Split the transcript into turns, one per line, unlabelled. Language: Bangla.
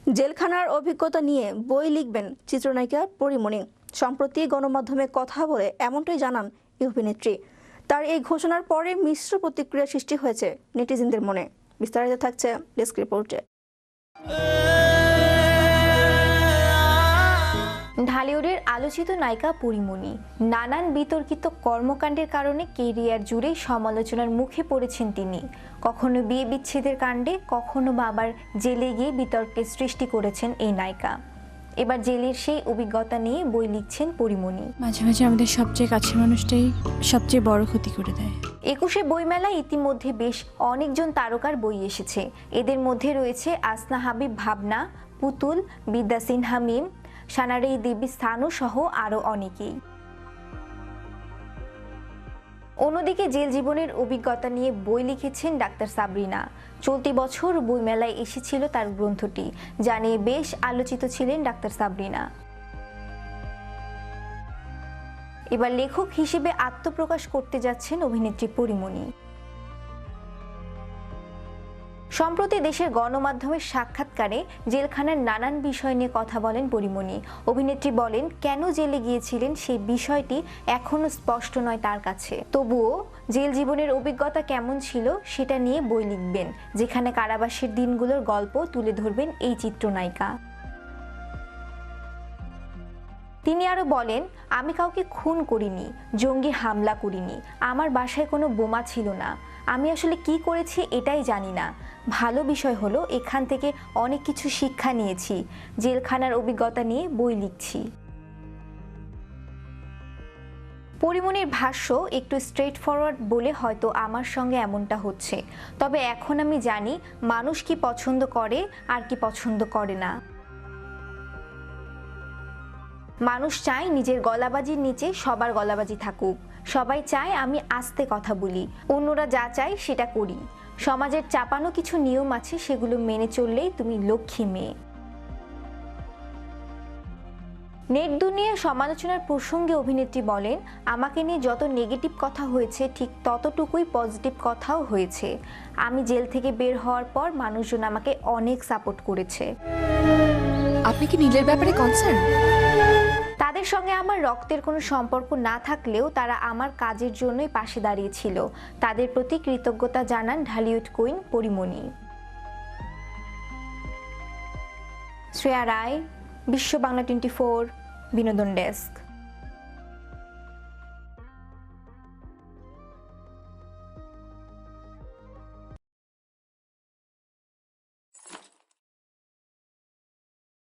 জেলখানার অভিজ্ঞতা নিয়ে বই লিখবেন চিত্রনায়িকা পরীমণি। সম্প্রতি গণমাধ্যমে কথা বলে এমনটাই জানান এই অভিনেত্রী। তার এই ঘোষণার পরে মিশ্র প্রতিক্রিয়া সৃষ্টি হয়েছে নেটিজেনদের মনে। বিস্তারিত থাকছে ডেস্ক রিপোর্টে।
ঢালিউডের আলোচিত নায়িকা পরীমণি নানান বিতর্কিত কর্মকাণ্ডের কারণে কেরিয়ার জুড়েই সমালোচনার মুখে পড়েছেন তিনি। কখনো বিয়ে বিচ্ছেদের কাণ্ডে, কখনো বা আবার জেলে গিয়ে বিতর্কের সৃষ্টি করেছেন এই নায়িকা। এবার জেলের সেই অভিজ্ঞতা নিয়ে বই লিখছেন পরীমণি।
মাঝে মাঝে আমাদের সবচেয়ে কাছের মানুষটাই সবচেয়ে বড় ক্ষতি করে দেয়।
২১শে বইমেলায় ইতিমধ্যে বেশ অনেকজন তারকার বই এসেছে। এদের মধ্যে রয়েছে আসনা হাবিব ভাবনা, পুতুল, বিদ্যা সিনহা মিম, সানারেই দেবী স্থানু সহ আরও অনেকেই। অন্যদিকে জেল জীবনের অভিজ্ঞতা নিয়ে বই লিখেছেন ডাক্তার সাবরিনা। চলতি বছর বইমেলায় এসেছিল তার গ্রন্থটি, যা নিয়ে বেশ আলোচিত ছিলেন ডাক্তার সাবরিনা। এবার লেখক হিসেবে আত্মপ্রকাশ করতে যাচ্ছেন অভিনেত্রী পরীমণি। সম্প্রতি দেশের গণমাধ্যমের সাক্ষাৎকারে জেলখানার নানান বিষয় নিয়ে কথা বলেন পরীমণি। অভিনেত্রী বলেন, কেন জেলে গিয়েছিলেন সেই বিষয়টি এখনো স্পষ্ট নয় তার কাছে। তবুও জেল জীবনের অভিজ্ঞতা কেমন ছিল সেটা নিয়ে বই লিখবেন, যেখানে কারাবাসের দিনগুলোর গল্প তুলে ধরবেন এই চিত্রনায়িকা। তিনি আরো বলেন, আমি কাউকে খুন করিনি, জঙ্গি হামলা করিনি, আমার বাসায় কোনো বোমা ছিল না। আমি আসলে কি করেছি এটাই জানি না। ভালো বিষয় হলো এখান থেকে অনেক কিছু শিক্ষা নিয়েছি। জেলখানার অভিজ্ঞতা নিয়ে বই লিখছি। পরীমণির ভাষ্য, একটু স্ট্রেট ফরওয়ার্ড বলে হয়তো আমার সঙ্গে এমনটা হচ্ছে। তবে এখন আমি জানি মানুষ কি পছন্দ করে আর কি পছন্দ করে না। মানুষ চায় নিজের গলাবাজির নিচে সবার গলাবাজি থাকুক। সবাই চায় আমি আস্তে কথা বলি, অন্যরা যা চায় সেটা করি। সমাজের চাপানো কিছু নিয়ম আছে, সেগুলো মেনে চললেই তুমি লক্ষ্মী মেয়ে। নেট দুনিয়ার সমালোচনার প্রসঙ্গে অভিনেত্রী বলেন, আমাকে নিয়ে যত নেগেটিভ কথা হয়েছে ঠিক ততটুকুই পজিটিভ কথাও হয়েছে। আমি জেল থেকে বের হওয়ার পর মানুষজন আমাকে অনেক সাপোর্ট করেছে।
আপনি কি নীলের ব্যাপারে কনসার্ন?
তাদের সঙ্গে আমার রক্তের কোনো সম্পর্ক না থাকলেও তারা আমার কাজের জন্যই পাশে দাঁড়িয়েছিল। তাদের প্রতি কৃতজ্ঞতা জানান ঢালিউড কুইন পরীমণি। শ্রেয়া রায়, বিশ্ব বাংলা 24, বিনোদন ডেস্ক।